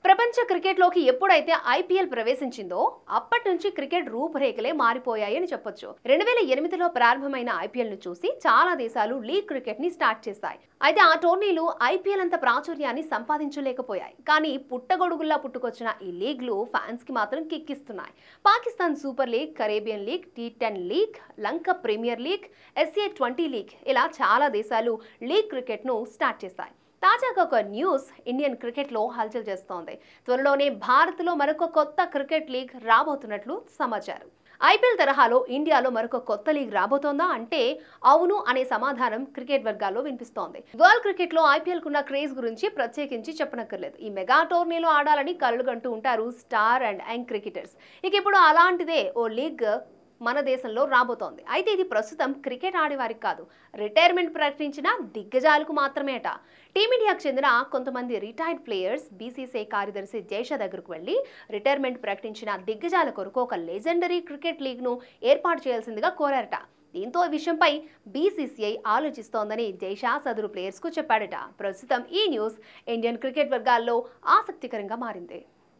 ప్రపంచ క్రికెట్లోకి ఎప్పుడైతే ఐపీఎల్ ప్రవేశించిందో అప్పటి నుంచి క్రికెట్ రూపురేఖలే మారిపోయాయని చెప్పొచ్చు. 2008లో ప్రారంభమైన ఐపీఎల్ ను చూసి చాలా దేశాలు లీగ్ క్రికెట్ ని స్టార్ట్ చేశాయి. అయితే ఆ టోర్నీలు ఐపీఎల్ అంత ప్రాచుర్యాన్ని సంపాదించలేకపోయాయి. కానీ పుట్టగొడుగుల్లా పుట్టుకొచ్చిన ఈ లీగ్లు ఫ్యాన్స్ కి మాత్రం కిక్కిస్తున్నాయి. Pakistan super league, Caribbean league, T ten league, Lanka premier league, SA20 league ఇలా చాలా దేశాలు లీగ్ క్రికెట్ ను స్టార్ట్ చేశాయి. తాజాగా ఒక న్యూస్ ఇండియన్ క్రికెట్లో హల్చల్ చేస్తోంది. త్వరలోనే భారత్లో మరొక కొత్త క్రికెట్ లీగ్ రాబోతున్నట్లు సమాచారం. ఐపీఎల్ తరహాలో ఇండియాలో మరొక కొత్త లీగ్ రాబోతోందా అంటే అవును అనే సమాధానం క్రికెట్ వర్గాల్లో వినిపిస్తోంది. వరల్డ్ క్రికెట్ లో ఐపీఎల్ కున్న క్రేజ్ గురించి ప్రత్యేకించి చెప్పనక్కర్లేదు. ఈ మెగా టోర్నీలో ఆడాలని కలలుగంటూ ఉంటారు స్టార్ అండ్ యంగ్ క్రికెటర్స్. ఇక ఇప్పుడు అలాంటిదే ఓ లీగ్ మన దేశంలో రాబోతోంది. అయితే ఇది ప్రస్తుతం క్రికెట్ ఆడేవారికి కాదు, రిటైర్మెంట్ ప్రకటించిన దిగ్గజాలకు మాత్రమేట. టీమిండియాకు చెందిన కొంతమంది రిటైర్డ్ ప్లేయర్స్ బీసీసీఐ కార్యదర్శి జైషా దగ్గరకు వెళ్లి రిటైర్మెంట్ ప్రకటించిన దిగ్గజాల కొరకు ఒక లెజెండరీ క్రికెట్ లీగ్ ను ఏర్పాటు చేయాల్సిందిగా కోరారట. దీంతో ఈ విషయంపై బీసీసీఐ ఆలోచిస్తోందని జైషా సదరు ప్లేయర్స్ కు చెప్పాడట. ప్రస్తుతం ఈ న్యూస్ ఇండియన్ క్రికెట్ వర్గాల్లో ఆసక్తికరంగా మారింది.